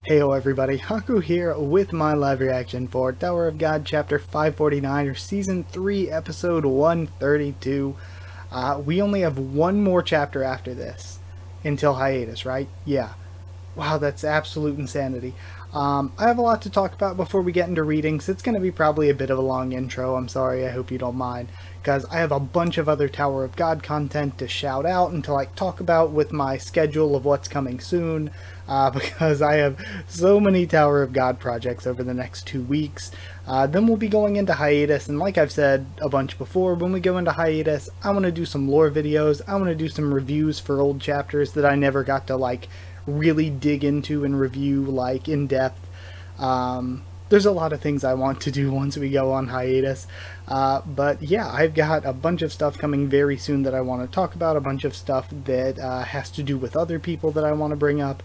Heyo everybody, Haku here with my live reaction for Tower of God Chapter 549 or Season 3 Episode 132. We only have one more chapter after this until hiatus, right? Yeah. Wow, that's absolute insanity. I have a lot to talk about before we get into readings. It's going to be probably a bit of a long intro, I'm sorry, I hope you don't mind, because I have a bunch of other Tower of God content to shout out and to talk about with my schedule of what's coming soon, because I have so many Tower of God projects over the next 2 weeks. Then we'll be going into hiatus, and like I've said a bunch before, when we go into hiatus, I want to do some lore videos, I want to do some reviews for old chapters that I never got to really dig into and review in depth. There's a lot of things I want to do once we go on hiatus, but yeah, I've got a bunch of stuff coming very soon that I want to talk about, a bunch of stuff that has to do with other people that I want to bring up,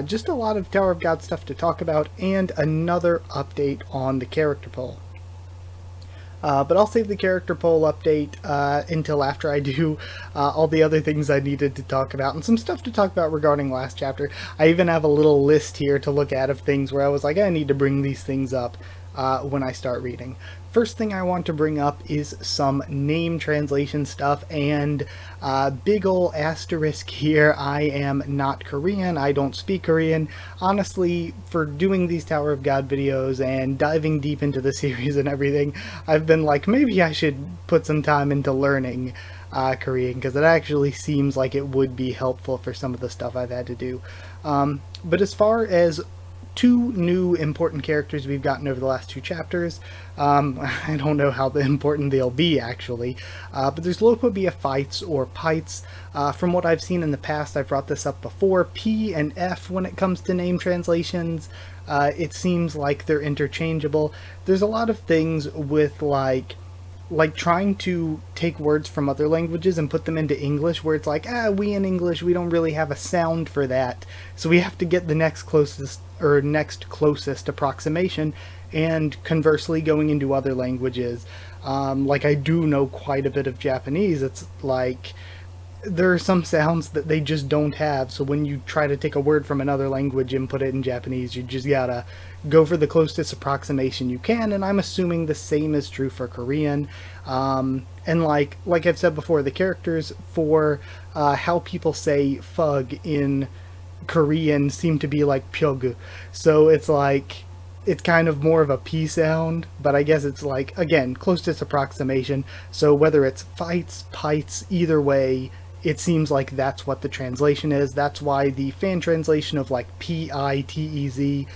just a lot of Tower of God stuff to talk about, and another update on the character poll. But I'll save the character poll update until after I do all the other things I needed to talk about, and some stuff to talk about regarding last chapter. I even have a little list here to look at of things where I was like, I need to bring these things up when I start reading. First thing I want to bring up is some name translation stuff, and big ol' asterisk here, I am not Korean, I don't speak Korean. Honestly, for doing these Tower of God videos and diving deep into the series and everything, I've been like, maybe I should put some time into learning Korean, because it actually seems like it would be helpful for some of the stuff I've had to do. But as far as two new important characters we've gotten over the last two chapters. I don't know how important they'll be actually, but there's Lopobia fights or pites. From what I've seen in the past, I've brought this up before, P and F when it comes to name translations, it seems like they're interchangeable. There's a lot of things with like trying to take words from other languages and put them into English, where it's like, we in English, we don't really have a sound for that, so we have to get the next closest approximation, and conversely going into other languages. I do know quite a bit of Japanese. It's like there are some sounds that they just don't have, so when you try to take a word from another language and put it in Japanese, you just gotta go for the closest approximation you can, and I'm assuming the same is true for Korean. And like I've said before, the characters for how people say fug in Korean seem to be like pyogu, so it's kind of more of a P sound, but I guess it's again, closest approximation, so whether it's fights, pites, either way, it seems like that's what the translation is. That's why the fan translation of P-I-T-E-Z,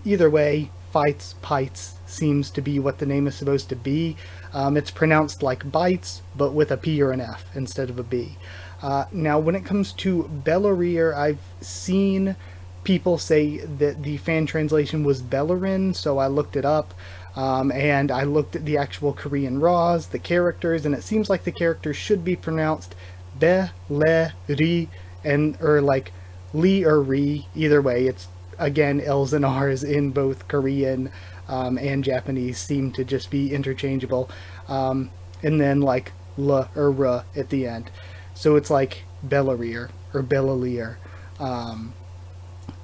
either way, fights, pites seems to be what the name is supposed to be. It's pronounced like bites, but with a P or an F instead of a B. Now, when it comes to Bellerir, I've seen people say that the fan translation was Bellerin, so I looked it up, and I looked at the actual Korean raws, the characters, and it seems like the characters should be pronounced Be-le-ri, or li or ri, either way. It's, again, L's and R's in both Korean and Japanese seem to just be interchangeable, and then L or R at the end. So it's like Bellerir or Bellelir.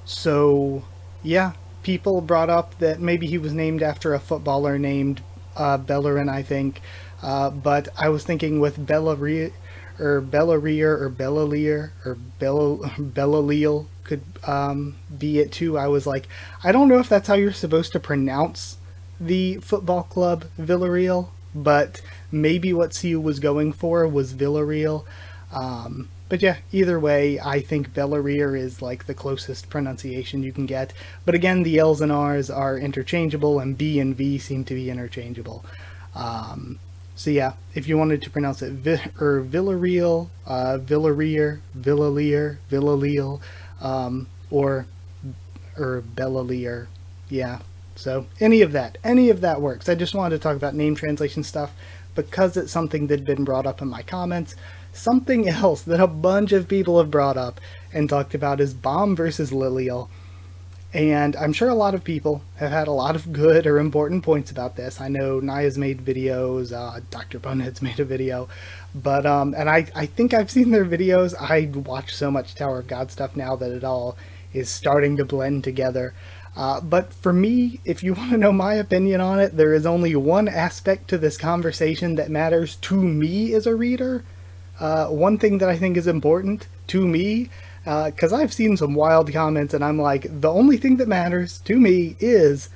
So yeah, people brought up that maybe he was named after a footballer named Bellerin, I think. But I was thinking with Bellerir or Bellerir or Bellelir or Bellaleel could be it too. I was like, I don't know if that's how you're supposed to pronounce the football club Villarreal, but maybe what Siu was going for was Villarreal. But yeah, either way, I think Bellerir is the closest pronunciation you can get. But again, the L's and R's are interchangeable, and B and V seem to be interchangeable. So yeah, if you wanted to pronounce it Villarreal, Villarir, Villalier, Villaleel, or Bellalier, yeah. So any of that works. I just wanted to talk about name translation stuff because it's something that had been brought up in my comments. Something else that a bunch of people have brought up and talked about is Bomb versus Lilial. And I'm sure a lot of people have had a lot of good or important points about this. I know Naya's made videos, Dr. Bonehead's made a video, but, and I think I've seen their videos. I watch so much Tower of God stuff now that is starting to blend together. But for me, if you want to know my opinion on it, there is only one aspect to this conversation that matters to me as a reader. One thing that I think is important to me, because I've seen some wild comments and I'm like, the only thing that matters to me is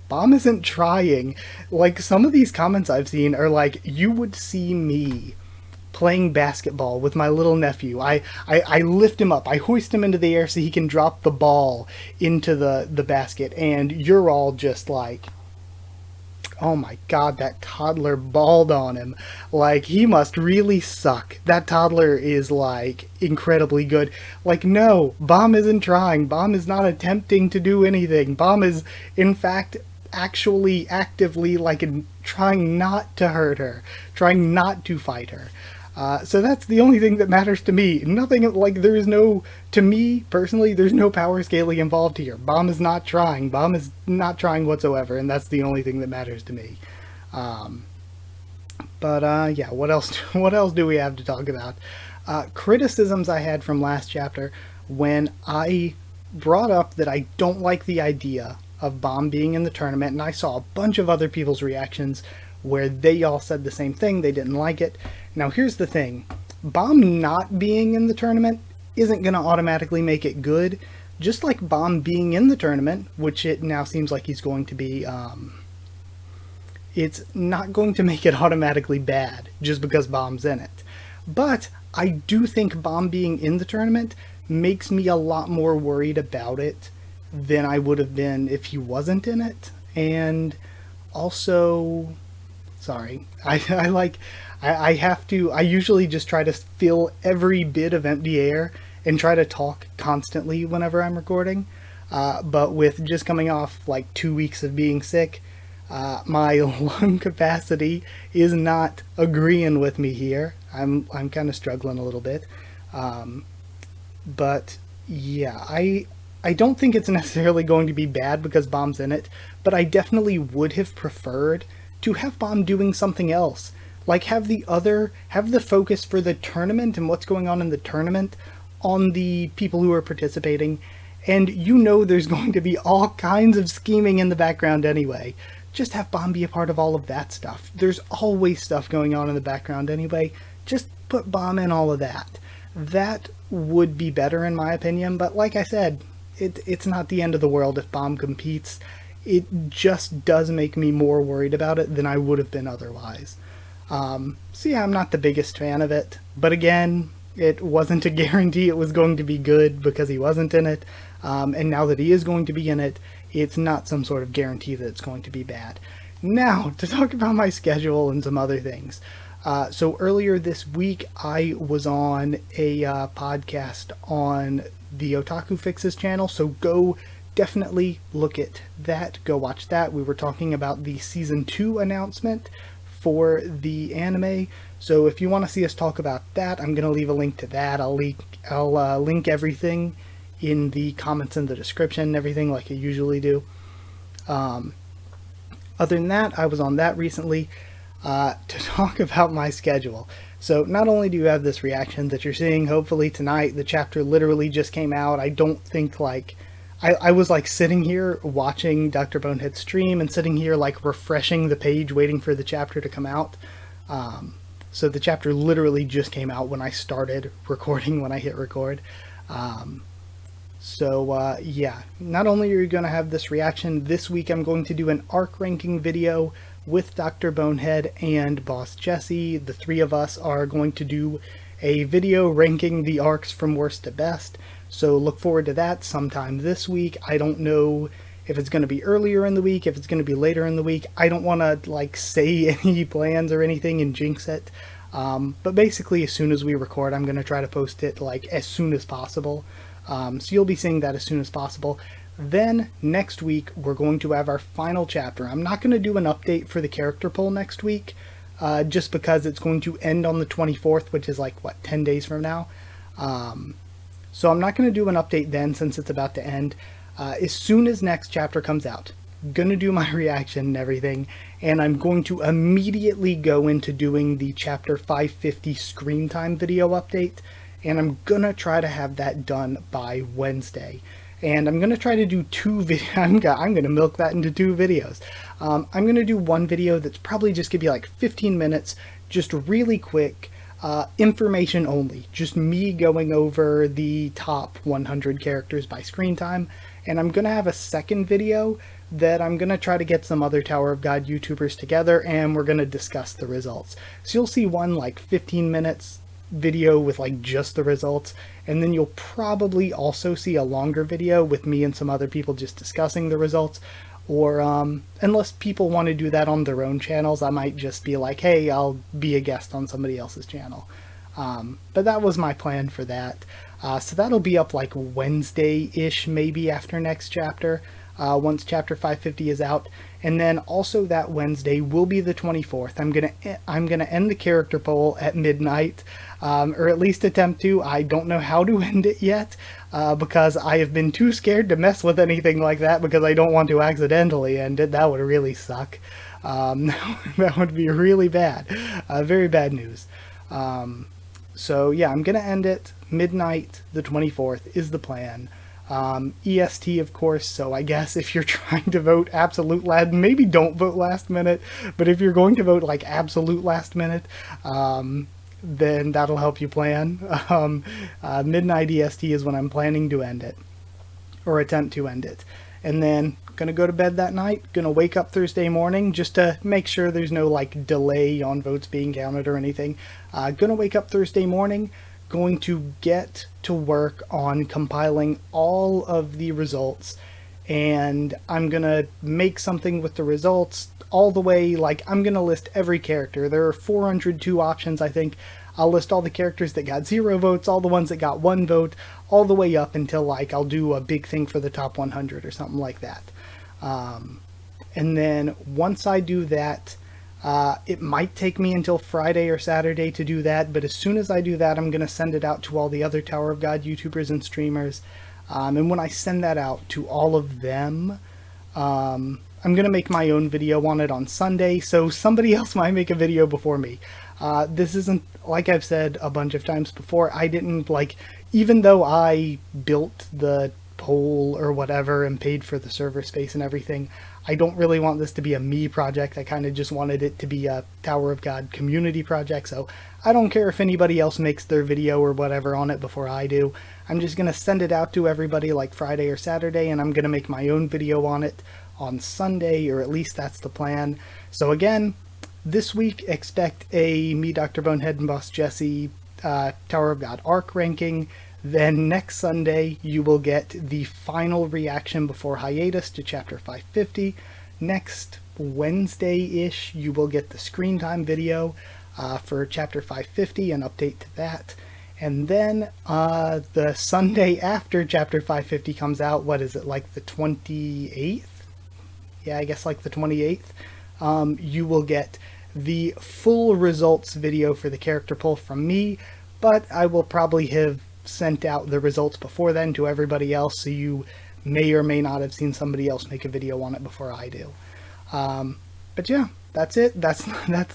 Bam isn't trying. Like, some of these comments I've seen are like, you would see me playing basketball with my little nephew. I lift him up, I hoist him into the air so he can drop the ball into the basket, and you're all just like, oh my god, that toddler balled on him. Like, he must really suck. That toddler is, like, incredibly good. Like, no, Bam isn't trying. Bam is not attempting to do anything. Bam is, in fact, actually actively, like, trying not to hurt her. Trying not to fight her. So that's the only thing that matters to me. Nothing, like, there is no, to me, personally, there's no power scaling involved here. Bam is not trying. Bam is not trying whatsoever, and that's the only thing that matters to me. Yeah, what else do we have to talk about? Criticisms I had from last chapter when I brought up that I don't like the idea of Bam being in the tournament, and I saw a bunch of other people's reactions where they all said the same thing. They didn't like it. Now, here's the thing. Bam not being in the tournament isn't going to automatically make it good. Just like Bam being in the tournament, which it now seems like he's going to be, it's not going to make it automatically bad just because Bam's in it. But I do think Bam being in the tournament makes me a lot more worried about it than I would have been if he wasn't in it. And also, sorry, I usually just try to fill every bit of empty air and try to talk constantly whenever I'm recording. But with just coming off like 2 weeks of being sick, my lung capacity is not agreeing with me here. I'm kind of struggling a little bit. But yeah, I don't think it's necessarily going to be bad because Bam's in it, but I definitely would have preferred to have Bam doing something else. Like, have the focus for the tournament and what's going on in the tournament on the people who are participating. And you know there's going to be all kinds of scheming in the background anyway. Just have Bam be a part of all of that stuff. There's always stuff going on in the background anyway. Just put Bam in all of that. That would be better in my opinion, but like I said, it's not the end of the world if Bam competes. It just does make me more worried about it than I would have been otherwise. So yeah, I'm not the biggest fan of it, but again, it wasn't a guarantee it was going to be good because he wasn't in it, and now that he is going to be in it, it's not some sort of guarantee that it's going to be bad. Now, to talk about my schedule and some other things. So earlier this week, I was on a podcast on the Otaku Fixes channel, so go definitely look at that. Go watch that. We were talking about the Season 2 announcement for the anime, so if you want to see us talk about that, I'm going to leave a link to that. I'll link everything in the comments in the description and everything like I usually do. Other than that, I was on that recently to talk about my schedule. So not only do you have this reaction that you're seeing hopefully tonight, the chapter literally just came out. I don't think like I was like sitting here watching Dr. Bonehead's stream and sitting here like refreshing the page waiting for the chapter to come out. So the chapter literally just came out when I started recording, when I hit record. Yeah, not only are you going to have this reaction, this week I'm going to do an arc ranking video with Dr. Bonehead and Boss Jesse. The three of us are going to do a video ranking the arcs from worst to best. So look forward to that sometime this week. I don't know if it's going to be earlier in the week, if it's going to be later in the week. I don't want to like say any plans or anything and jinx it. But basically as soon as we record, I'm going to try to post it like as soon as possible. So you'll be seeing that as soon as possible. Then next week, we're going to have our final chapter. I'm not going to do an update for the character poll next week, just because it's going to end on the 24th, which is like, what, 10 days from now? So I'm not going to do an update then since it's about to end. As soon as next chapter comes out, I'm going to do my reaction and everything, and I'm going to immediately go into doing the chapter 550 screen time video update, and I'm going to try to have that done by Wednesday. and I'm going to try to do two videos. I'm going to milk that into 2 videos. I'm going to do one video that's probably just going to be like 15 minutes, just really quick, information only. Just me going over the top 100 characters by screen time. And I'm going to have a second video that I'm going to try to get some other Tower of God YouTubers together, and we're going to discuss the results. So you'll see one like 15 minutes video with like just the results, and then you'll probably also see a longer video with me and some other people just discussing the results. Or unless people want to do that on their own channels, I might just be like, hey, I'll be a guest on somebody else's channel. But that was my plan for that. So that'll be up like Wednesday-ish, maybe after next chapter, once chapter 550 is out. And then also that Wednesday will be the 24th. I'm gonna end the character poll at midnight, or at least attempt to. I don't know how to end it yet, because I have been too scared to mess with anything like that because I don't want to accidentally end it. That would really suck. That would be really bad. Very bad news. So yeah, I'm gonna end it midnight the 24th is the plan. EST, of course, so I guess if you're trying to vote absolute last, maybe don't vote last minute, but if you're going to vote like absolute last minute, then that'll help you plan. Midnight EST is when I'm planning to end it, or attempt to end it. And then gonna go to bed that night, gonna wake up Thursday morning just to make sure there's no like delay on votes being counted or anything. Gonna wake up Thursday morning, going to get to work on compiling all of the results, and I'm gonna make something with the results all the way, like I'm gonna list every character. There are 402 options, I think. I'll list all the characters that got 0 votes, all the ones that got 1 vote, all the way up until like I'll do a big thing for the top 100 or something like that. And then once I do that, it might take me until Friday or Saturday to do that, but as soon as I do that, I'm going to send it out to all the other Tower of God YouTubers and streamers. And when I send that out to all of them, I'm going to make my own video on it on Sunday, so somebody else might make a video before me. This isn't, like I've said a bunch of times before, I didn't, like, even though I built the poll or whatever and paid for the server space and everything, I don't really want this to be a me project. I kind of just wanted it to be a Tower of God community project, so I don't care if anybody else makes their video or whatever on it before I do. I'm just going to send it out to everybody like Friday or Saturday, and I'm going to make my own video on it on Sunday, or at least that's the plan. So again, this week expect a me, Dr. Bonehead, and Boss Jesse Tower of God arc ranking. Then next Sunday you will get the final reaction before hiatus to chapter 550. Next Wednesday-ish you will get the screen time video for chapter 550, an update to that. And then the Sunday after chapter 550 comes out, what is it, like the 28th? Yeah, I guess like the 28th. You will get the full results video for the character poll from me, but I will probably have sent out the results before then to everybody else, so you may or may not have seen somebody else make a video on it before I do. But yeah, that's it. That's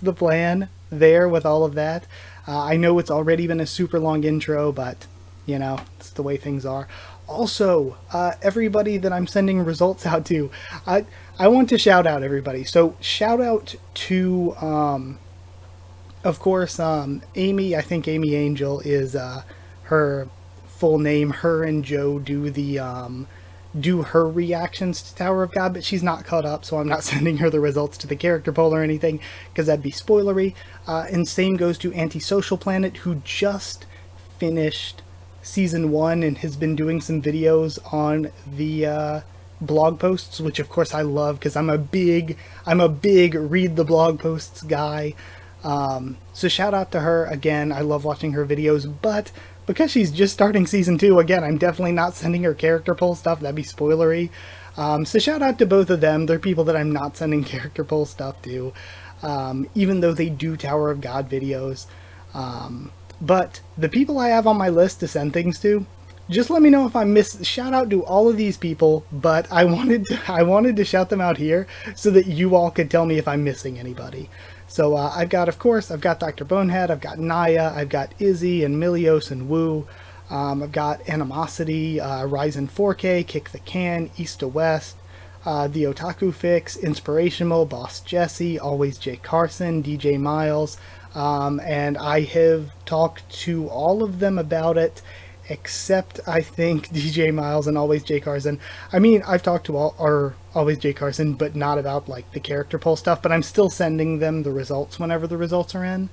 the plan there with all of that. I know it's already been a super long intro, but you know, it's the way things are. Also, everybody that I'm sending results out to, I want to shout out everybody. So shout out to, of course, Amy. I think Amy Angel is her full name. Her and Joe do her reactions to Tower of God, but she's not caught up, so I'm not sending her the results to the character poll or anything, because that'd be spoilery. And same goes to Antisocial Planet, who just finished season 1 and has been doing some videos on the blog posts, which of course I love, because I'm a big read the blog posts guy. So shout out to her again. I love watching her videos, but because she's just starting season 2, again, I'm definitely not sending her character poll stuff. That'd be spoilery. So shout out to both of them. They're people that I'm not sending character poll stuff to, even though they do Tower of God videos. But the people I have on my list to send things to, just let me know if I miss. Shout out to all of these people, but I wanted to shout them out here so that you all could tell me if I'm missing anybody. So I've got Dr. Bonehead, I've got Naya, I've got Izzy and Milios and Woo. I've got Animosity, Ryzen 4K, Kick the Can, East to West, The Otaku Fix, Inspirational, Boss Jesse, Always J Carson, DJ Miles, and I have talked to all of them about it, except I think DJ Miles and Always J Carson. I mean, I've talked to Always J Carson, but not about like the character poll stuff, but I'm still sending them the results whenever the results are in,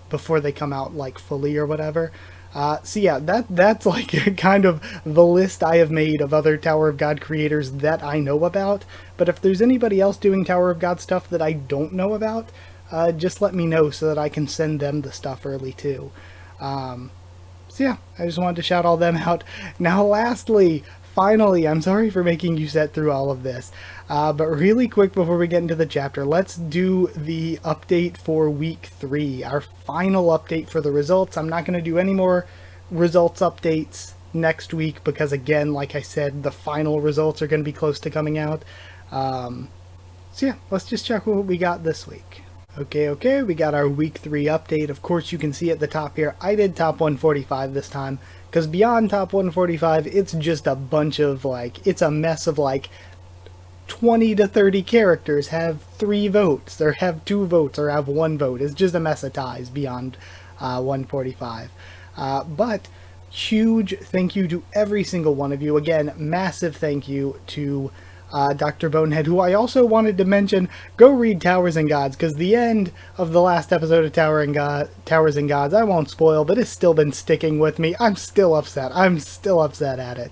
before they come out like fully or whatever. So yeah, that's like kind of the list I have made of other Tower of God creators that I know about. But if there's anybody else doing Tower of God stuff that I don't know about, just let me know so that I can send them the stuff early too. So yeah, I just wanted to shout all them out. Now lastly, finally, I'm sorry for making you sit through all of this, but really quick before we get into the chapter, let's do the update for week 3, our final update for the results. I'm not going to do any more results updates next week because, again, like I said, the final results are going to be close to coming out. So yeah, let's just check what we got this week. Okay, we got our week 3 update. Of course, you can see at the top here, I did top 145 this time, because beyond top 145, it's just a bunch of, like, it's a mess of, like, 20 to 30 characters have 3 votes, or have 2 votes, or have 1 vote. It's just a mess of ties beyond 145. But huge thank you to every single one of you. Again, massive thank you to Dr. Bonehead, who I also wanted to mention. Go read Towers and Gods, because the end of the last episode of Towers and Gods, I won't spoil, but it's still been sticking with me. I'm still upset. At it.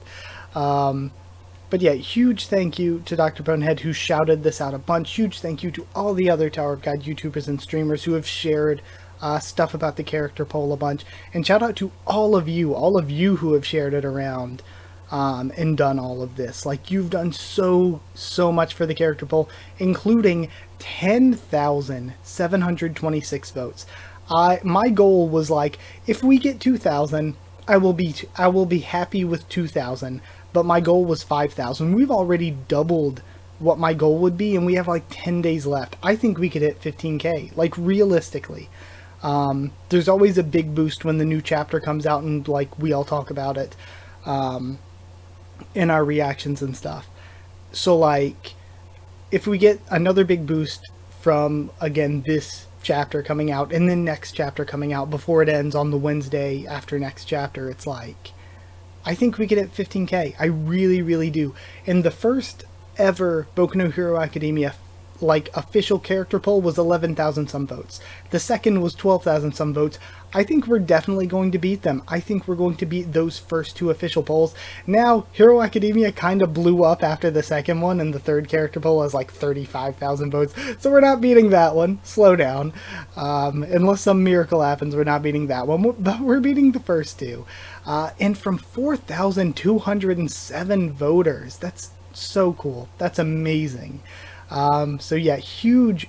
But yeah, huge thank you to Dr. Bonehead, who shouted this out a bunch. Huge thank you to all the other Tower of God YouTubers and streamers who have shared stuff about the character poll a bunch. And shout out to all of you who have shared it around. And done all of this. Like, you've done so much for the character poll, including 10,726 votes. My goal was, like, if we get 2,000, I will be happy with 2,000, but my goal was 5,000. We've already doubled what my goal would be, and we have like 10 days left. I think we could hit 15k, like, realistically. There's always a big boost when the new chapter comes out, and like we all talk about it in our reactions and stuff. So like, if we get another big boost from, again, this chapter coming out and then next chapter coming out before it ends on the Wednesday after next chapter, it's like, I think we could hit 15k. I really do. And the first ever Boku no Hero Academia like official character poll was 11,000 some votes. The second was 12,000 some votes. I think we're definitely going to beat them. I think we're going to beat those first 2 official polls. Now, Hero Academia kind of blew up after the second one, and the third character poll has like 35,000 votes. So we're not beating that one. Slow down. Unless some miracle happens, we're not beating that one. But we're beating the first 2. And from 4,207 voters. That's so cool. That's amazing. So yeah, huge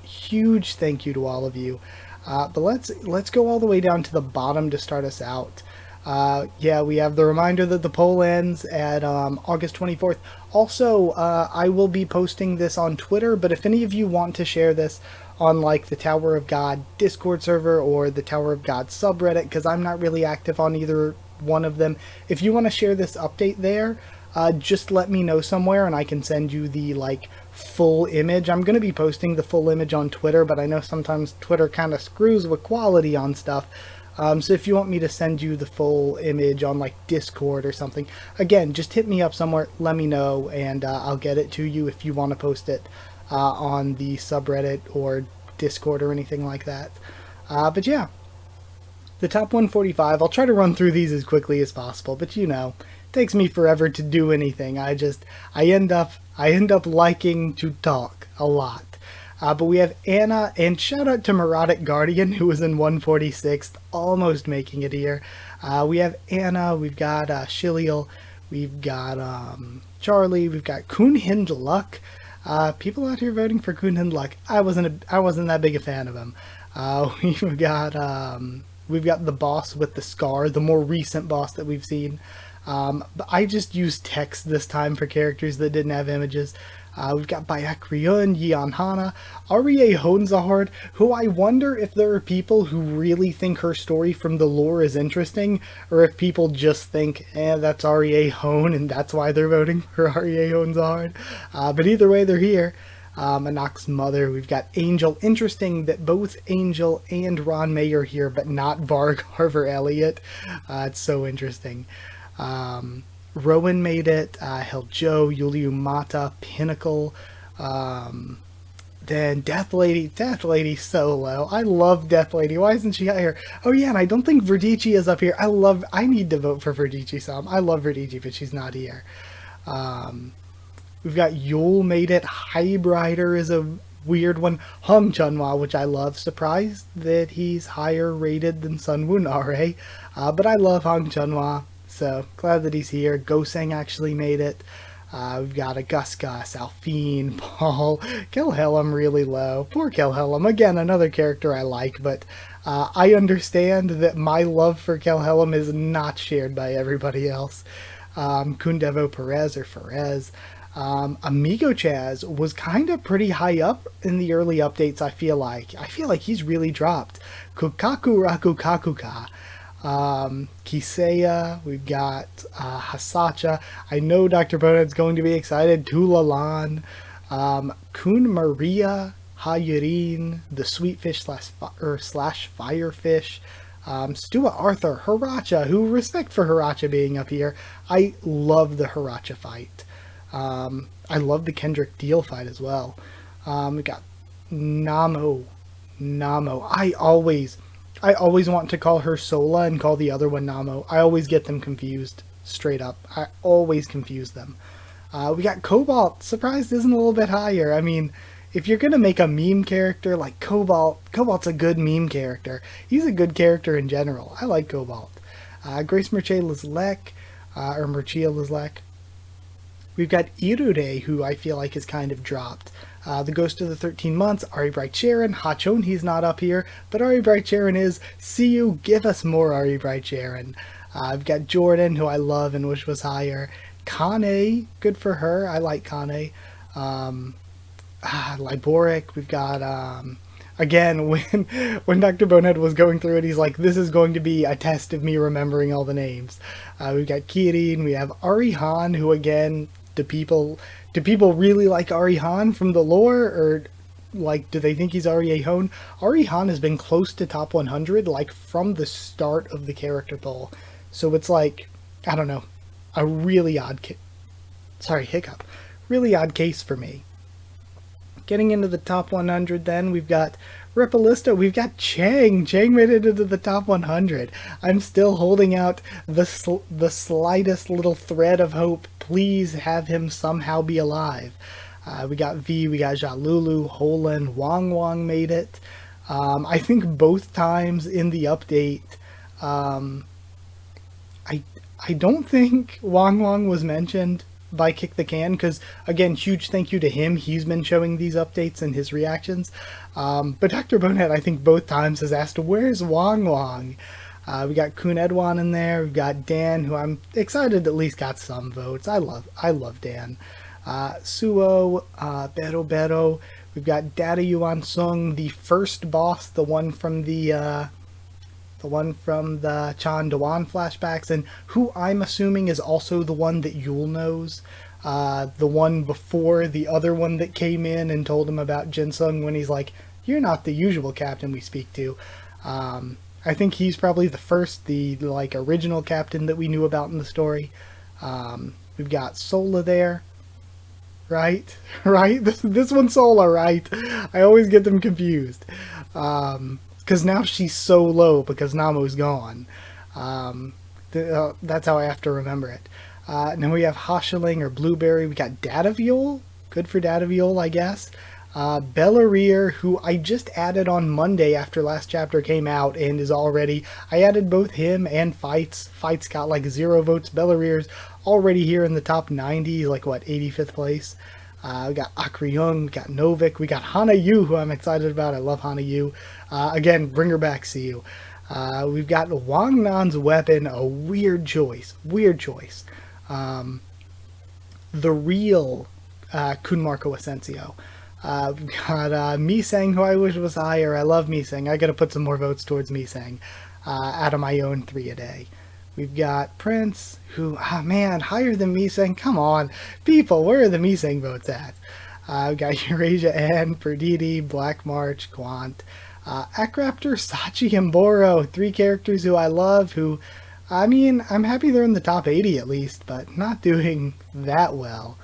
thank you to all of you. But let's go all the way down to the bottom to start us out. Yeah, we have the reminder that the poll ends at August 24th. Also, I will be posting this on Twitter, but if any of you want to share this on like the Tower of God Discord server or the Tower of God subreddit, because I'm not really active on either one of them, if you want to share this update there, just let me know somewhere and I can send you the like full image. I'm going to be posting the full image on Twitter, but I know sometimes Twitter kind of screws with quality on stuff. So if you want me to send you the full image on like Discord or something, again, just hit me up somewhere, let me know, and I'll get it to you if you want to post it on the subreddit or Discord or anything like that. But yeah, the top 145, I'll try to run through these as quickly as possible, but you know, it takes me forever to do anything. I end up liking to talk a lot. But we have Anna, and shout out to Muradic Guardian, who was in 146th, almost making it here. We have Anna, we've got Shiliel, we've got Charlie, we've got Kunhind Luck. People out here voting for Kunhind Luck. I wasn't that big a fan of him. We've got the boss with the scar, the more recent boss that we've seen. But I just used text this time for characters that didn't have images. We've got Baekryun, Yeon Hana, Arie Honzahard, who I wonder if there are people who really think her story from the lore is interesting, or if people just think, that's Arie Hon, and that's why they're voting for Arie Honzahard. But either way, they're here. Anok's mother, we've got Angel. Interesting that both Angel and Ron May are here, but not Varg Harver Elliott. It's so interesting. Rowan made it, Heljo, Yuliu Mata, Pinnacle, then Death Lady Solo. I love Death Lady. Why isn't she out here? Oh yeah, and I don't think Verdici is up here. I need to vote for Verdici some. I love Verdici, but she's not here. We've got Yul made it, Hybrider is a weird one, Hong Chunhwa, which I love. Surprised that he's higher rated than Sunwoo Nare, but I love Hong Chunhwa. So, glad that he's here. Goseng actually made it. We've got Augusta, Alphine, Paul, Kelhelm really low. Poor Kelhelm. Again, another character I like, but I understand that my love for Kelhelm is not shared by everybody else. Kundevo Perez or Ferez. Amigo Chaz was kind of pretty high up in the early updates, I feel like. I feel like he's really dropped. Kukaku Raku Kakuka. Kisea, we've got Hasacha. I know Dr. Bonehead's going to be excited. Tulalan, Kun Maria, Hayurin, the Sweetfish slash Firefish, Stuart Arthur, Hiracha, who respect for Hiracha being up here. I love the Hiracha fight. I love the Kendrick Deal fight as well. We got Namo. I always want to call her Sola and call the other one Namo. I always get them confused, straight up. I always confuse them. We got Cobalt. Surprised isn't a little bit higher. I mean, if you're going to make a meme character like Cobalt's a good meme character. He's a good character in general. I like Cobalt. Grace Merche Lizlek, or Merchia Lizlek. We've got Irude, who I feel like is kind of dropped. The Ghost of the 13 Months, Ari Bright Sharon, Hachon, he's not up here, but Ari Bright Sharon is. See you, give us more Ari Bright Sharon. I've got Jordan, who I love and wish was higher. Kane, good for her, I like Kane. Liboric, we've got, again, when Dr. Bonehead was going through it, he's like, this is going to be a test of me remembering all the names. We've got Kirin, we have Ari Han, who again, do people really like Ari Han from the lore, or like, do they think he's Ari Hon? Ari Han has been close to top 100, like, from the start of the character poll. So it's like, I don't know, a really odd really odd case for me. Getting into the top 100 then, we've got Ripalista, we've got Chang. Chang made it into the top 100. I'm still holding out the slightest little thread of hope. Please have him somehow be alive. We got V, we got Jalulu, Holan, Wang made it. I think both times in the update, I don't think Wang was mentioned by Kick the Can, because again, huge thank you to him. He's been showing these updates and his reactions. But Dr. Bonehead, I think both times, has asked, where's Wang? We got Kun Edwan in there. We've got Dan, who I'm excited at least got some votes. I love Dan. Suo, Bero. We've got Data Yuan Sung, the first boss, the one from the Chan Dewan flashbacks, and who I'm assuming is also the one that Yul knows. The one before the other one that came in and told him about Jinsung when he's like, you're not the usual captain we speak to. I think he's probably the first, the like original captain that we knew about in the story. We've got Sola there. Right? This one's Sola, right? I always get them confused. Because now she's so low because Namo's gone. That's how I have to remember it. Now we have Hasheling or Blueberry. We got Dataviol. Good for Dataviol, I guess. Bellarear, who I just added on Monday after last chapter came out and is already... I added both him and Fights. Fights got like 0 votes. Bellarear's already here in the top 90, like what, 85th place. We got Akryung, we got Novik, we got Hana Yu, who I'm excited about. I love Hana Yu. Again, bring her back, see you. We've got Wang Nan's weapon, a weird choice. Weird choice. The real Kun Marco Asensio. We've got Miseng, who I wish was higher. I love Miseng. I gotta put some more votes towards Miseng out of my own 3 a day. We've got Prince, who, man, higher than Miseng. Come on, people, where are the Miseng votes at? We've got Eurasia N, Perditi, Black March, Quant, Akraptor, Sachi, and Boro. 3 characters who I love, who, I mean, I'm happy they're in the top 80 at least, but not doing that well.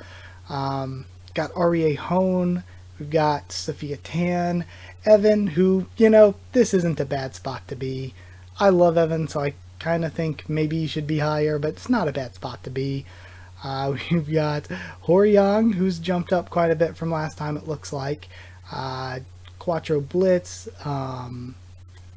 Got Arie Hone, we've got Sophia Tan, Evan, who, you know, this isn't a bad spot to be. I love Evan, so I kind of think maybe he should be higher, but it's not a bad spot to be. We've got Horyang, who's jumped up quite a bit from last time, it looks like. Quattro Blitz,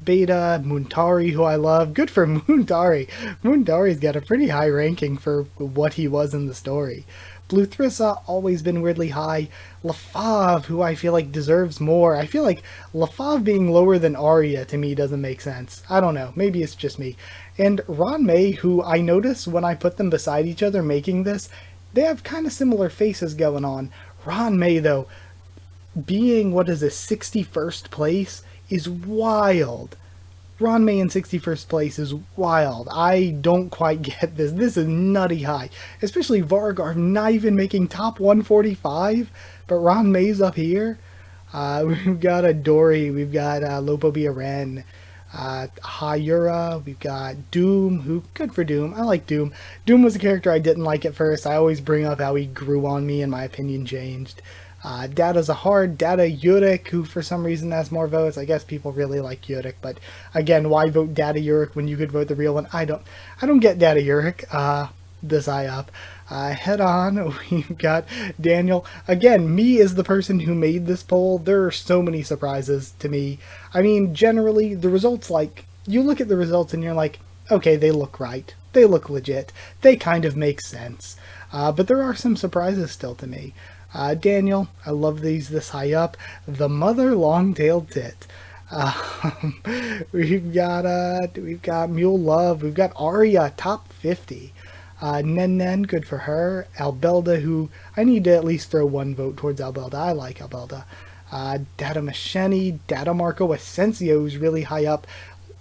Beta, Muntari, who I love. Good for Muntari. Muntari's got a pretty high ranking for what he was in the story. Blue Thrissa, always been weirdly high. Lafave, who I feel like deserves more. I feel like Lafave being lower than Arya to me doesn't make sense. I don't know. Maybe it's just me. And Ron May, who I noticed when I put them beside each other making this, they have kind of similar faces going on. Ron May, though, being, what is this, 61st place is wild. Ron May in 61st place is wild. I don't quite get this. This is nutty high. Especially Vargar not even making top 145, but Ron May's up here. We've got a Dory, we've got Lopobia Ren, Hayura, we've got Doom, who, good for Doom. I like Doom. Doom was a character I didn't like at first. I always bring up how he grew on me and my opinion changed. Data Zahar, Data Yurik, who for some reason has more votes. I guess people really like Yurik, but again, why vote Data Yurik when you could vote the real one? I don't get Data Yurik. This eye up. Head on, we've got Daniel. Again, me is the person who made this poll. There are so many surprises to me. I mean, generally, the results, like, you look at the results and you're like, okay, they look right. They look legit. They kind of make sense. But there are some surprises still to me. Daniel, I love these this high up. The Mother Long-Tailed Tit. We've got Mule Love. We've got Arya, top 50. Nen, good for her. Albelda, who I need to at least throw 1 vote towards Albelda. I like Albelda. Data Macheni, Data Marco Asensio, who's really high up.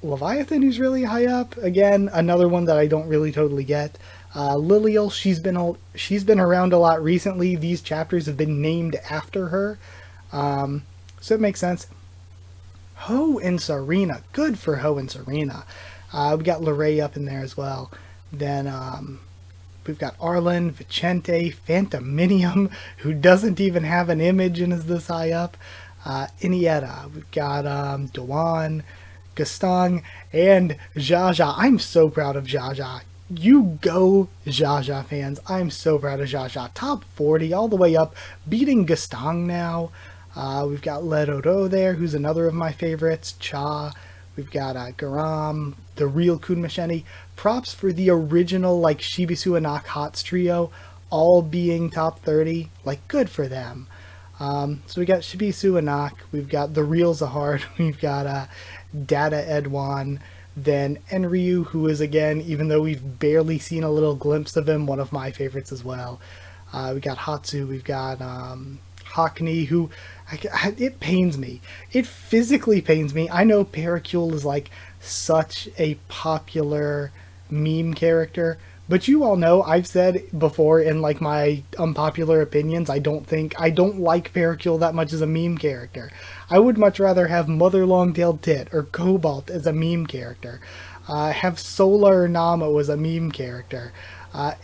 Leviathan, who's really high up. Again, another one that I don't really totally get. Lilial, she's been around a lot recently. These chapters have been named after her, so it makes sense. Ho and Serena, good for Ho and Serena. We got Lorray up in there as well. Then we've got Arlen, Vicente, Phantominium, who doesn't even have an image and is this high up. Inietta, we've got Dewan, Gaston, and Jaja. I'm so proud of Jaja. You go, Jaja fans. I'm so proud of Jaja. Top 40 all the way up, beating Gaston now. We've got Ledoro there, who's another of my favorites. Cha. We've got Garam, the real Kun Macheni. Props for the original, like, Shibisu Anak Hots trio, all being top 30. Like, good for them. So we got Shibisu Anak. We've got the real Zahar. We've got Data Edwan. Then Enryu, who is, again, even though we've barely seen a little glimpse of him, one of my favorites as well. We got Hatsu, we've got Haku, who, it pains me. It physically pains me. I know Pericule is, like, such a popular meme character, but you all know, I've said before in, like, my unpopular opinions, I don't like Pericule that much as a meme character. I would much rather have Mother Long-Tailed Tit or Cobalt as a meme character. Have Solar or Namo as a meme character.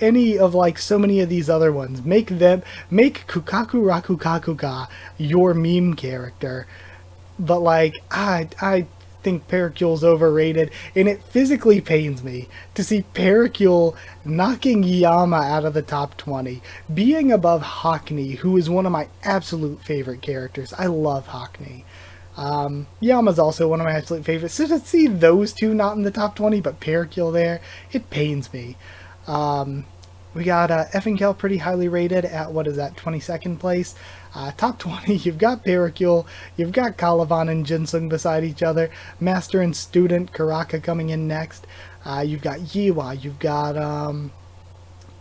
Any of, like, so many of these other ones. Make Kukaku Raku Kakuka your meme character. But, like, I think Pericule's overrated, and it physically pains me to see Pericule knocking Yama out of the top 20, being above Haku, who is one of my absolute favorite characters. I love Haku. Yama's also one of my absolute favorites, so to see those two not in the top 20, but Pericule there, it pains me. We got Effenkel pretty highly rated at, what is that, 22nd place. Top 20, you've got Paracule, you've got Collabs and Jinsung beside each other. Master and Student, Karaka coming in next. You've got Yiwa, you've got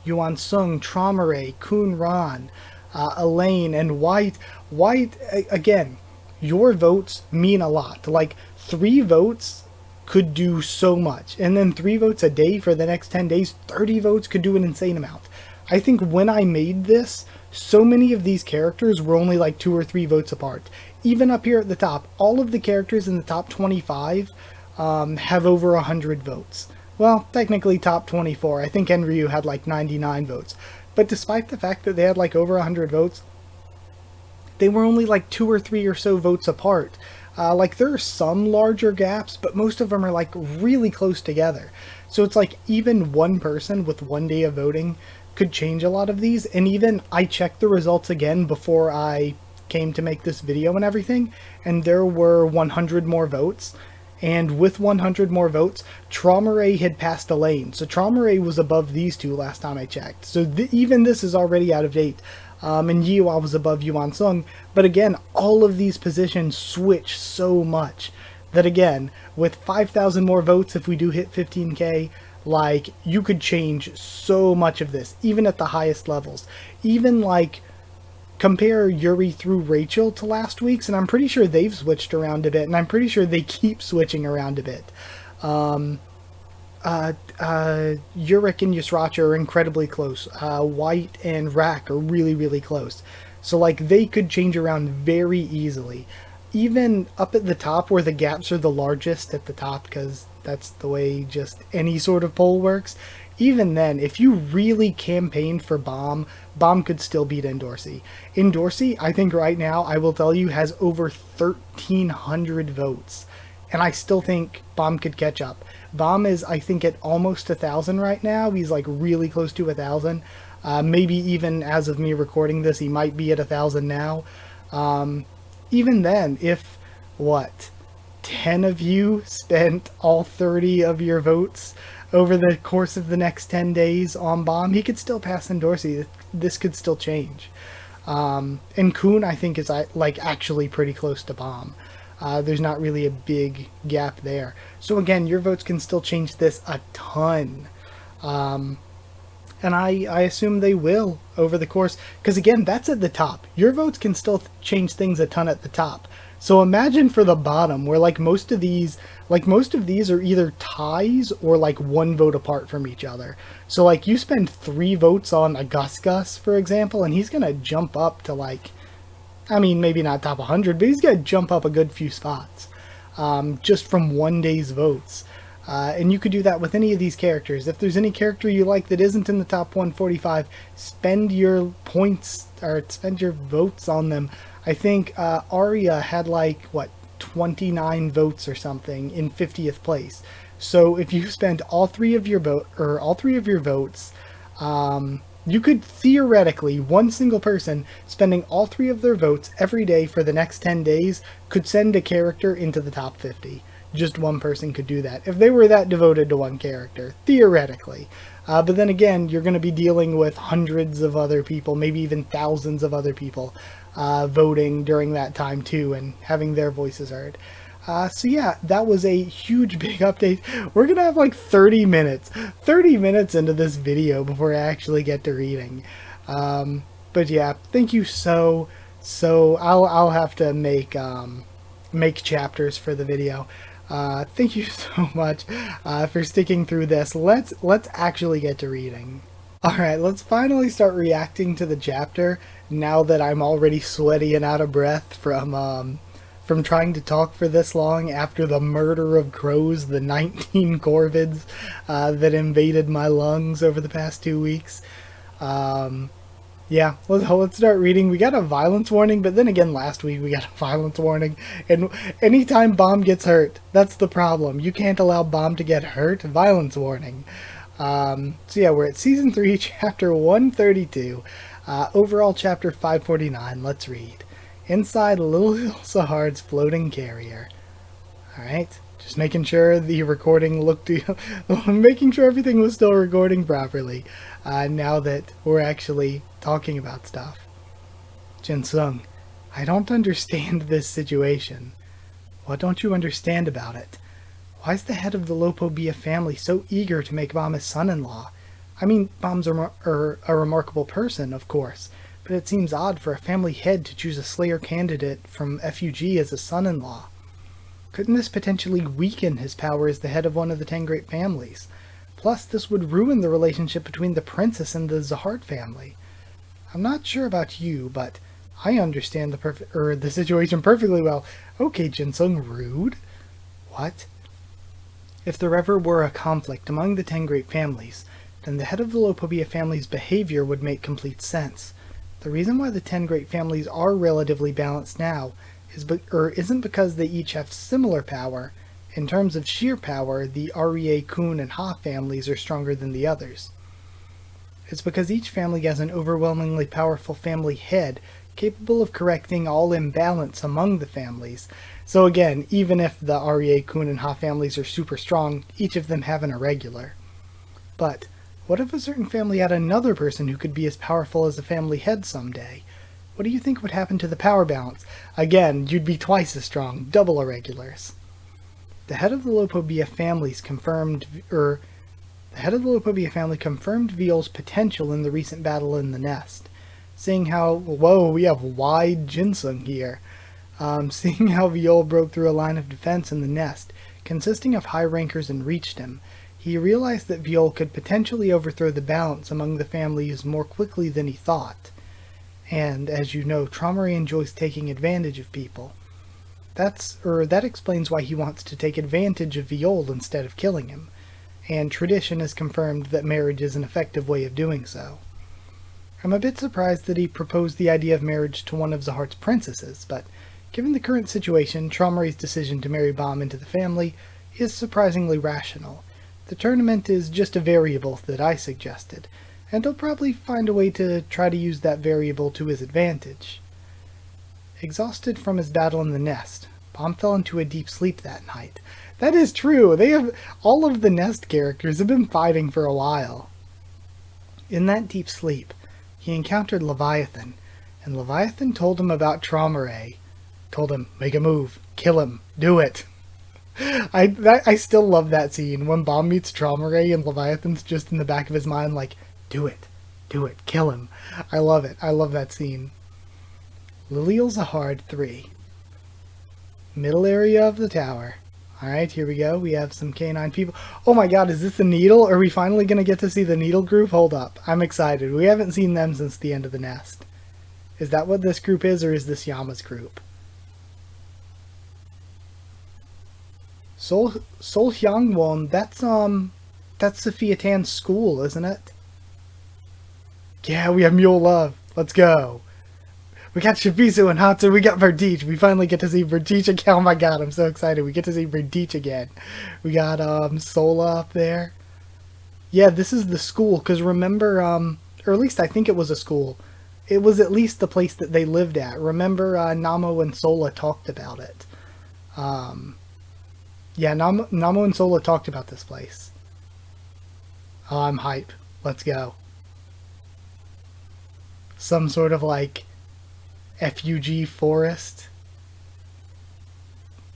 Yuan Sung, Traumaray, Kun Ran, Elaine, and White. White, again, your votes mean a lot. Like, 3 votes could do so much. And then 3 votes a day for the next 10 days, 30 votes could do an insane amount. I think when I made this, so many of these characters were only like 2 or 3 votes apart. Even up here at the top, all of the characters in the top 25 have over 100 votes. Well, technically top 24. I think Enryu had like 99 votes. But despite the fact that they had like over 100 votes, they were only like 2 or 3 or so votes apart. Like, there are some larger gaps, but most of them are like really close together. So it's like even one person with 1 day of voting could change a lot of these. And even I checked the results again before I came to make this video and everything, and there were 100 more votes. And with 100 more votes, Traumaray had passed Elaine. So Traumaray was above these two last time I checked. So even this is already out of date. And Yiwa was above Yuan Sung. But again, all of these positions switch so much that, again, with 5,000 more votes, if we do hit 15k, like, you could change so much of this, even at the highest levels. Even, like, compare Yuri through Rachel to last week's, and I'm pretty sure they've switched around a bit, and I'm pretty sure they keep switching around a bit. Yurik and Yusracha are incredibly close. White and Rak are really, really close. So, like, they could change around very easily. Even up at the top where the gaps are the largest at the top, because that's the way just any sort of poll works. Even then, if you really campaigned for Bomb could still beat Endorsey. Endorsey, I think right now, I will tell you, has over 1,300 votes. And I still think Bomb could catch up. Bomb is, I think, at almost 1,000 right now. He's like really close to 1,000. Maybe even as of me recording this, he might be at 1,000 now. Even then, if, 10 of you spent all 30 of your votes over the course of the next 10 days on Bomb, he could still pass Endorsey. This could still change. And Kun, I think, is like actually pretty close to Bomb. There's not really a big gap there. So again, your votes can still change this a ton. And I assume they will over the course, because again, that's at the top. Your votes can still change things a ton at the top. So imagine for the bottom, where like most of these are either ties or like 1 vote apart from each other. So like you spend 3 votes on a Gus, for example, and he's gonna jump up to like, I mean, maybe not top 100, but he's gonna jump up a good few spots, just from 1 day's votes. And you could do that with any of these characters. If there's any character you like that isn't in the top 145, spend your points, or spend your votes on them. I think Arya had like, 29 votes or something in 50th place. So if you spend all 3 of your votes, you could theoretically, one single person spending all 3 of their votes every day for the next 10 days could send a character into the top 50. Just one person could do that, if they were that devoted to one character, theoretically. But then again, you're going to be dealing with hundreds of other people, maybe even thousands of other people voting during that time too, and having their voices heard. So yeah, that was a huge, big update. We're going to have like 30 minutes into this video before I actually get to reading. But yeah, thank you so I'll have to make chapters for the video. Thank you so much for sticking through this. Let's actually get to reading. Alright, let's finally start reacting to the chapter now that I'm already sweaty and out of breath from trying to talk for this long after the murder of crows, the 19 corvids that invaded my lungs over the past 2 weeks. Yeah, let's start reading. We got a violence warning, but then again, last week we got a violence warning. And anytime Bomb gets hurt, that's the problem. You can't allow Bomb to get hurt. Violence warning. So yeah, we're at Season 3, Chapter 132. Overall, Chapter 549. Let's read. Inside Little Sahard's floating carrier. Alright, Just making sure the recording looked, making sure everything was still recording properly, now that we're actually talking about stuff. Jin-sung, I don't understand this situation. What don't you understand about it? Why is the head of the Lopobia family so eager to make Bam his son-in-law? I mean, Bam's a remarkable person, of course, but it seems odd for a family head to choose a Slayer candidate from FUG as a son-in-law. Couldn't this potentially weaken his power as the head of one of the 10 great families? Plus, this would ruin the relationship between the princess and the Zahart family. I'm not sure about you, but I understand the situation perfectly well. Okay, Jin-sung, rude? What? If there ever were a conflict among the 10 great families, then the head of the Lopobia family's behavior would make complete sense. The reason why the 10 great families are relatively balanced now isn't because they each have similar power. In terms of sheer power, the Rie, Kun, and Ha families are stronger than the others. It's because each family has an overwhelmingly powerful family head capable of correcting all imbalance among the families. So again, even if the Rie, Kun, and Ha families are super strong, each of them have an irregular. But what if a certain family had another person who could be as powerful as a family head someday? What do you think would happen to the power balance? Again, you'd be twice as strong, double irregulars. The head of the Lopobia family confirmed Viol's potential in the recent battle in the nest. Seeing how, whoa, we have wide Jin-sung here. Seeing how Viol broke through a line of defense in the nest, consisting of high rankers, and reached him, he realized that Viol could potentially overthrow the balance among the families more quickly than he thought. And, as you know, Traumeré enjoys taking advantage of people. That explains why he wants to take advantage of Viol instead of killing him, and tradition has confirmed that marriage is an effective way of doing so. I'm a bit surprised that he proposed the idea of marriage to one of Zahart's princesses, but given the current situation, Traumeré's decision to marry Bam into the family is surprisingly rational. The tournament is just a variable that I suggested, and he'll probably find a way to try to use that variable to his advantage. Exhausted from his battle in the nest, Bam fell into a deep sleep that night. That is true! All of the nest characters have been fighting for a while. In that deep sleep, he encountered Leviathan, and Leviathan told him about Traumeré. Told him, make a move, kill him, do it. I still love that scene, when Bam meets Traumeré and Leviathan's just in the back of his mind like, do it, kill him. I love it, I love that scene. Lilial Zahard 3. Middle area of the tower. Alright, here we go. We have some canine people. Oh my god, is this the Needle? Are we finally going to get to see the Needle group? Hold up. I'm excited. We haven't seen them since the end of the nest. Is that what this group is, or is this Yama's group? Seolhyangwon, that's Sophia Tan's school, isn't it? Yeah, we have Mule Love. Let's go. We got Shibizu and Hatsu, we got Verdich. We finally get to see Verdich again. Oh my god, I'm so excited. We get to see Verdich again. We got Sola up there. Yeah, this is the school, because remember, or at least I think it was a school. It was at least the place that they lived at. Remember, Namo and Sola talked about it. Yeah, Namo and Sola talked about this place. Oh, I'm hype. Let's go. Some sort of, like, FUG forest.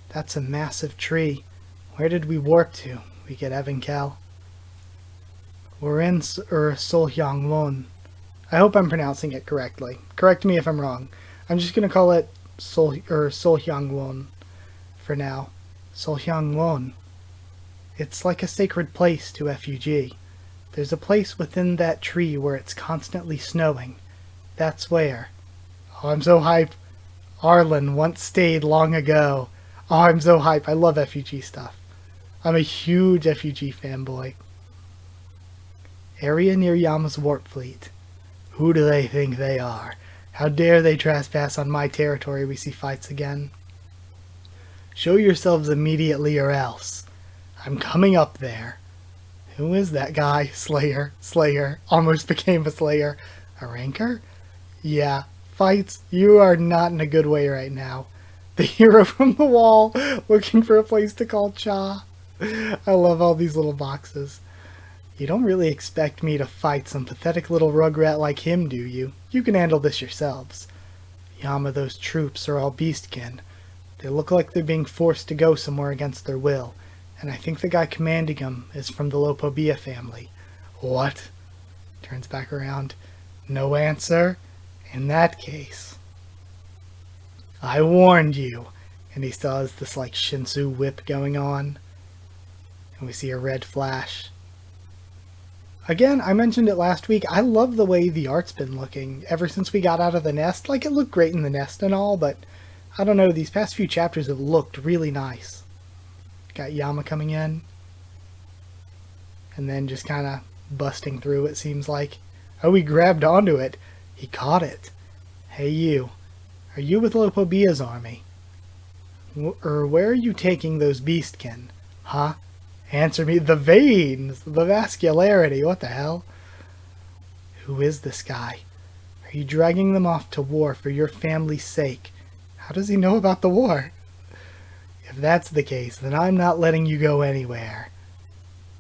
That's a massive tree. Where did we warp to? We get Evankel. We're in Seolhyangwon. I hope I'm pronouncing it correctly. Correct me if I'm wrong. I'm just gonna call it Seolhyangwon for now. Seolhyangwon. It's like a sacred place to FUG. There's a place within that tree where it's constantly snowing. That's where. Oh, I'm so hype. Arlen once stayed long ago. Oh, I'm so hype. I love FUG stuff. I'm a huge FUG fanboy. Area near Yama's warp fleet. Who do they think they are? How dare they trespass on my territory? We see fights again. Show yourselves immediately or else. I'm coming up there. Who is that guy? Slayer. Almost became a Slayer. A ranker? Yeah. Fights, you are not in a good way right now. The hero from the wall looking for a place to call Cha. I love all these little boxes. You don't really expect me to fight some pathetic little rugrat like him, do you? You can handle this yourselves. Yama, those troops are all beastkin. They look like they're being forced to go somewhere against their will, and I think the guy commanding them is from the Lopobia family. What? Turns back around. No answer? In that case, I warned you. And he still has this like Shinsu whip going on. And we see a red flash. Again, I mentioned it last week. I love the way the art's been looking ever since we got out of the nest. Like, it looked great in the nest and all, but I don't know, these past few chapters have looked really nice. Got Yama coming in. And then just kind of busting through, it seems like. Oh, he grabbed onto it. He caught it. Hey, you. Are you with Lopobia's army? Or where are you taking those beastkin? Huh? Answer me. The veins! The vascularity! What the hell? Who is this guy? Are you dragging them off to war for your family's sake? How does he know about the war? If that's the case, then I'm not letting you go anywhere.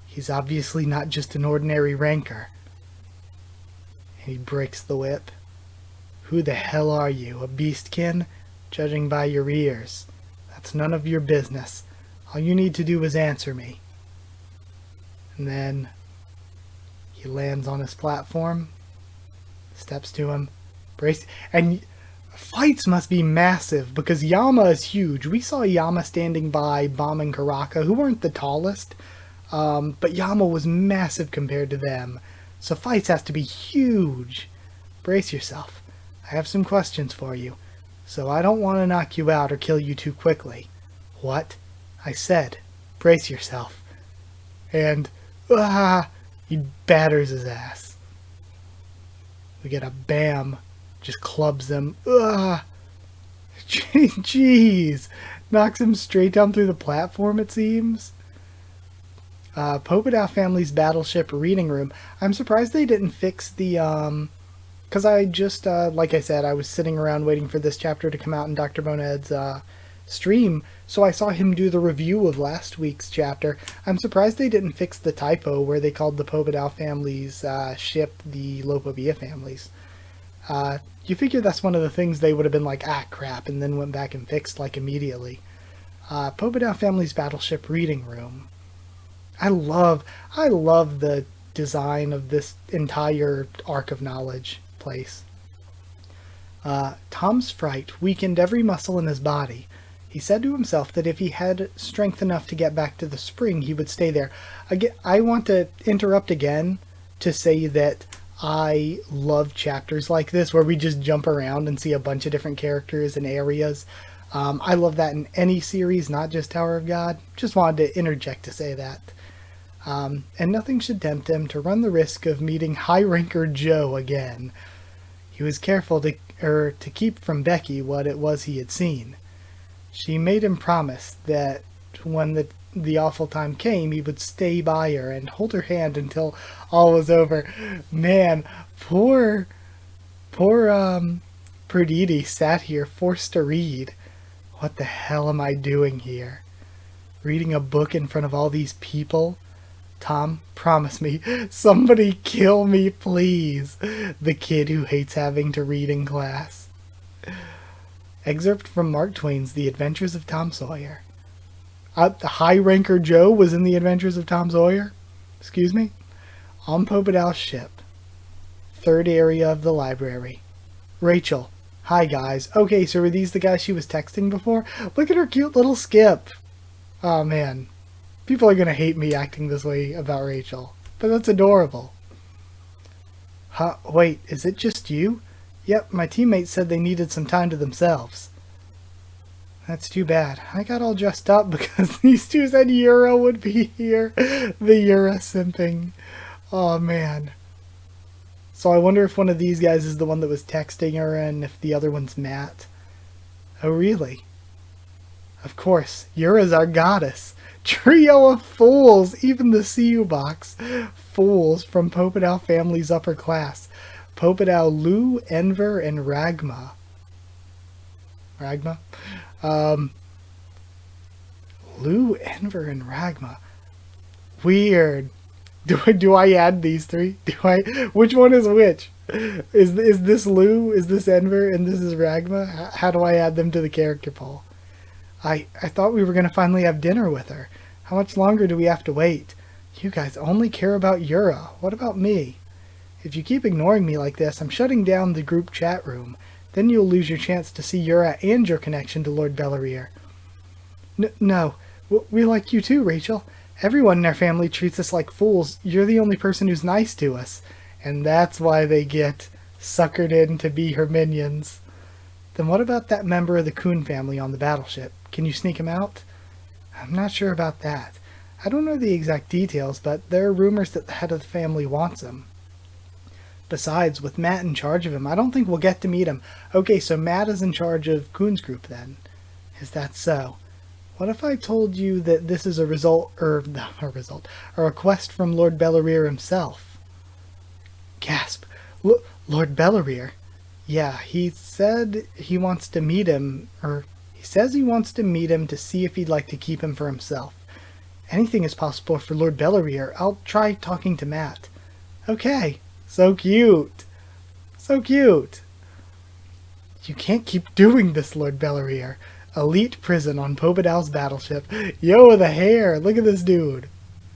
He's obviously not just an ordinary ranker. And he breaks the whip. Who the hell are you? A beastkin? Judging by your ears. That's none of your business. All you need to do is answer me. And then he lands on his platform, steps to him, brace, and fights must be massive because Yama is huge. We saw Yama standing by Bam and Karaka, who weren't the tallest, but Yama was massive compared to them. So fights has to be huge. Brace yourself. I have some questions for you, so I don't want to knock you out or kill you too quickly. What? I said, brace yourself. And he batters his ass. We get a bam, just clubs him. Jeez, knocks him straight down through the platform, it seems. Popodao family's battleship reading room. I'm surprised they didn't fix the because I just like I said, I was sitting around waiting for this chapter to come out in Dr. Bonehead's stream, so I saw him do the review of last week's chapter. I'm surprised they didn't fix the typo where they called the Popodao family's ship the Lopobia family's. You figure that's one of the things they would have been like, ah, crap, and then went back and fixed like immediately. Popodao family's battleship reading room. I love the design of this entire Arc of Knowledge place. Tom's fright weakened every muscle in his body. He said to himself that if he had strength enough to get back to the spring, he would stay there. Again, I want to interrupt again to say that I love chapters like this where we just jump around and see a bunch of different characters and areas. I love that in any series, not just Tower of God. Just wanted to interject to say that. And nothing should tempt him to run the risk of meeting High Ranker Joe again. He was careful to keep from Becky what it was he had seen. She made him promise that when the awful time came, he would stay by her and hold her hand until all was over. Man, poor Perditi sat here forced to read. What the hell am I doing here? Reading a book in front of all these people? Tom, promise me. Somebody kill me, please. The kid who hates having to read in class. Excerpt from Mark Twain's The Adventures of Tom Sawyer. High Ranker Joe was in The Adventures of Tom Sawyer? Excuse me? On Popodao's ship. Third area of the library. Rachel. Hi, guys. Okay, so were these the guys she was texting before? Look at her cute little skip. Oh, man. People are going to hate me acting this way about Rachel. But that's adorable. Huh? Wait, is it just you? Yep, my teammates said they needed some time to themselves. That's too bad. I got all dressed up because these two said Yura would be here. The Yura simping. Oh, man. So I wonder if one of these guys is the one that was texting her and if the other one's Matt. Oh, really? Of course, Yura's our goddess. Trio of fools, even the CU box. Fools from Popodao family's upper class. Popodao Lu, Enver, and Ragma. Ragma. Um, Lou, Enver, and Ragma. Weird. Do I add these three? Which one is which? Is this Lou? Is this Enver? And this is Ragma? How do I add them to the character pool? I thought we were going to finally have dinner with her. How much longer do we have to wait? You guys only care about Yura. What about me? If you keep ignoring me like this, I'm shutting down the group chat room. Then you'll lose your chance to see Yura and your connection to Lord Bellarire. No. We like you too, Rachel. Everyone in our family treats us like fools. You're the only person who's nice to us. And that's why they get suckered in to be her minions. Then what about that member of the Kun family on the battleship? Can you sneak him out? I'm not sure about that. I don't know the exact details, but there are rumors that the head of the family wants him. Besides, with Matt in charge of him, I don't think we'll get to meet him. Okay, so Matt is in charge of Kun's group then. Is that so? What if I told you that this is a request from Lord Bellarire himself? Gasp. Lord Bellarire? Yeah, he said he wants to meet him, he says he wants to meet him to see if he'd like to keep him for himself. Anything is possible for Lord Bellarire. I'll try talking to Matt. Okay. So cute. So cute. You can't keep doing this, Lord Bellarire. Elite prison on Pobadal's battleship. Yo, the hair. Look at this dude.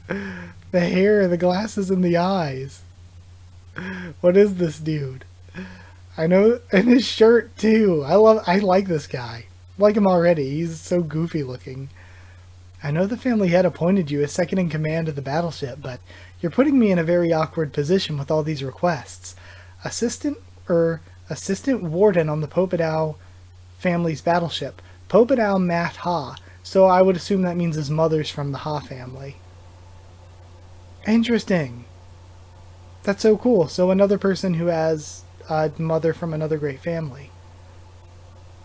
The hair, the glasses, and the eyes. What is this dude? I know, and his shirt too. I like this guy. I like him already. He's so goofy looking. I know the family head appointed you as second in command of the battleship, but you're putting me in a very awkward position with all these requests. Assistant warden on the Pobadal family's battleship. Pobadal Matt Ha. So I would assume that means his mother's from the Ha family. Interesting. That's so cool. So another person who has a mother from another great family.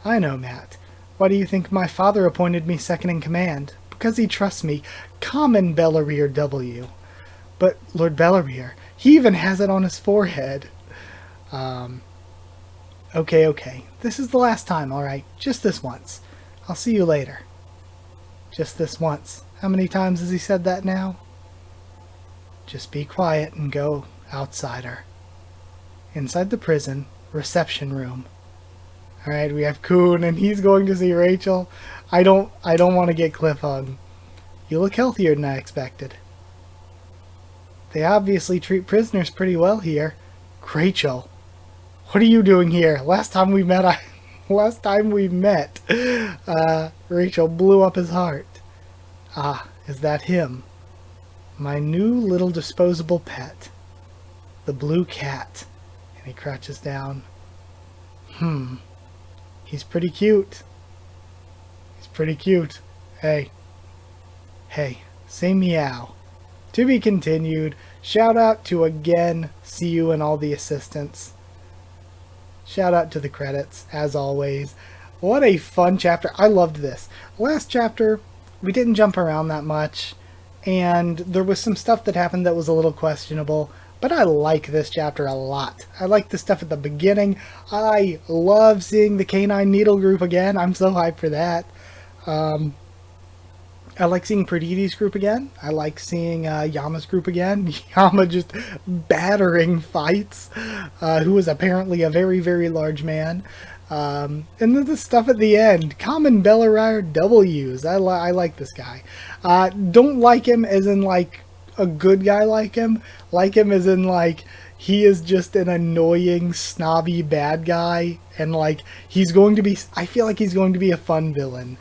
I know, Matt. Why do you think my father appointed me second in command? Because he trusts me. Common Bellarire W. But Lord Bellarire, he even has it on his forehead. Okay. This is the last time, alright? Just this once. I'll see you later. Just this once. How many times has he said that now? Just be quiet and go, outsider. Inside the prison, reception room. Alright, we have Kun, and he's going to see Rachel. I don't want to get cliff hung. You look healthier than I expected. They obviously treat prisoners pretty well here. Rachel, what are you doing here? Last time we met, Rachel blew up his heart. Ah, is that him? My new little disposable pet. The blue cat. And he crouches down. He's pretty cute. Hey, say meow. To be continued. Shout out to again, see you and all the assistants. Shout out to the credits, as always. What a fun chapter. I loved this. Last chapter, we didn't jump around that much, and there was some stuff that happened that was a little questionable, but I like this chapter a lot. I like the stuff at the beginning. I love seeing the Canine Needle group again. I'm so hyped for that. I like seeing Perditi's group again. I like seeing Yama's group again. Yama just battering fights, who is apparently a very, very large man. And then the stuff at the end. Common Bellarire W's. I like this guy. Don't like him as in like a good guy like him. Like him as in like he is just an annoying, snobby bad guy. And like he's going to be, I feel like he's going to be a fun villain.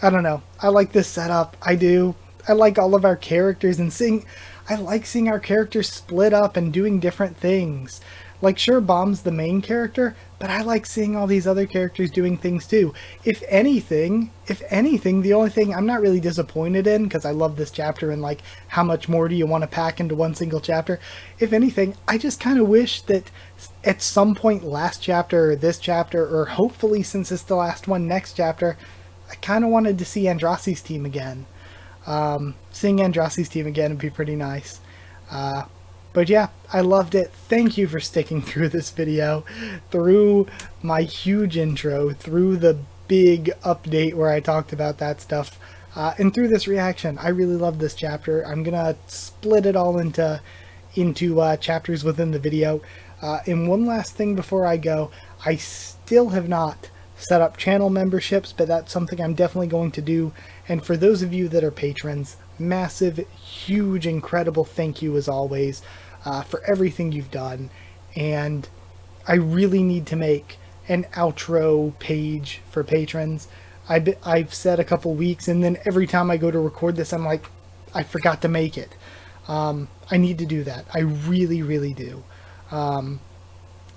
I don't know. I like this setup. I do. I like all of our characters and I like seeing our characters split up and doing different things. Like, sure, Bomb's the main character, but I like seeing all these other characters doing things too. If anything, the only thing I'm not really disappointed in, because I love this chapter and like, how much more do you want to pack into one single chapter? If anything, I just kind of wish that at some point last chapter or this chapter, or hopefully since it's the last one, next chapter, I kind of wanted to see Andrassi's team again. Seeing Andrassi's team again would be pretty nice. But yeah, I loved it. Thank you for sticking through this video, through my huge intro, through the big update where I talked about that stuff, and through this reaction. I really love this chapter. I'm gonna split it all into chapters within the video. And one last thing before I go, I still have not set up channel memberships, but that's something I'm definitely going to do. And for those of you that are patrons, massive, huge, incredible thank you as always for everything you've done. And I really need to make an outro page for patrons. I've said a couple weeks, and then every time I go to record this, I'm like, I forgot to make it. I need to do that. I really, really do.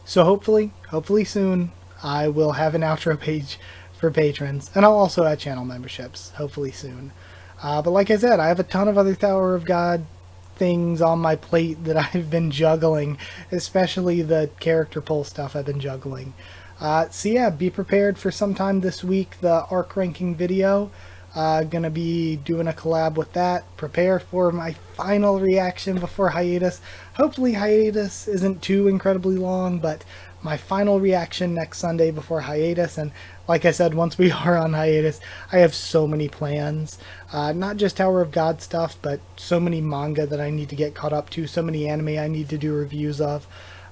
So hopefully soon, I will have an outro page for patrons, and I'll also add channel memberships, hopefully soon. But like I said, I have a ton of other Tower of God things on my plate that I've been juggling, especially the character poll stuff I've been juggling. So yeah, be prepared for sometime this week, the arc ranking video. Gonna be doing a collab with that. Prepare for my final reaction before hiatus. Hopefully hiatus isn't too incredibly long, but my final reaction next Sunday before hiatus. And like I said, once we are on hiatus, I have so many plans. Not just Tower of God stuff, but so many manga that I need to get caught up to, so many anime I need to do reviews of.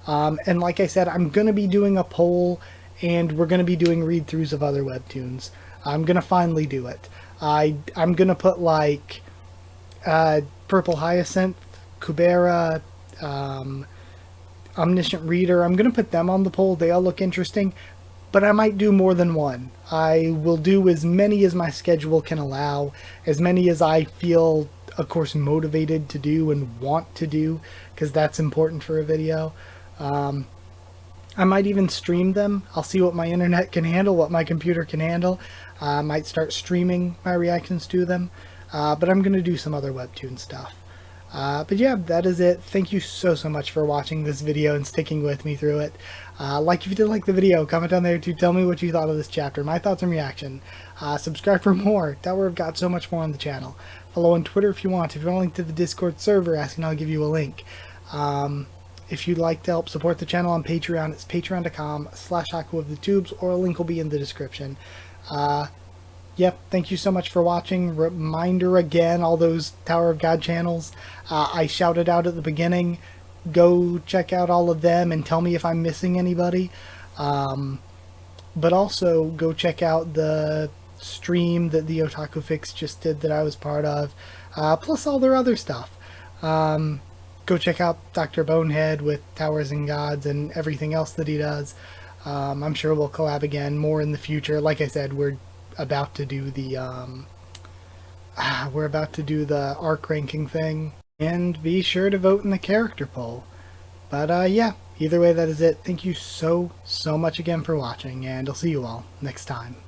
And like I said, I'm going to be doing a poll, and we're going to be doing read-throughs of other webtoons. I'm going to finally do it. I'm going to put like Purple Hyacinth, Kubera, Omniscient Reader. I'm going to put them on the poll. They all look interesting, but I might do more than one. I will do as many as my schedule can allow, as many as I feel, of course, motivated to do and want to do, because that's important for a video. I might even stream them. I'll see what my internet can handle, what my computer can handle. I might start streaming my reactions to them, but I'm going to do some other webtoon stuff. But yeah, that is it. Thank you so much for watching this video and sticking with me through it. If you did like the video, comment down there to tell me what you thought of this chapter, my thoughts and reaction. Subscribe for more. Tower of God, so much more on the channel. Follow on Twitter if you want. If you want a link to the Discord server, asking, I'll give you a link. If you'd like to help support the channel on Patreon, it's patreon.com/HakuOfTheTubes, or a link will be in the description. Yep, thank you so much for watching. Reminder again, all those Tower of God channels I shouted out at the beginning. Go check out all of them and tell me if I'm missing anybody. But also go check out the stream that the Otaku Fix just did that I was part of, plus all their other stuff. Go check out Dr. Bonehead with Towers and Gods and everything else that he does. I'm sure we'll collab again more in the future. Like I said, we're about to do the arc ranking thing, and be sure to vote in the character poll. But yeah, either way, that is it. Thank you so much again for watching, and I'll see you all next time.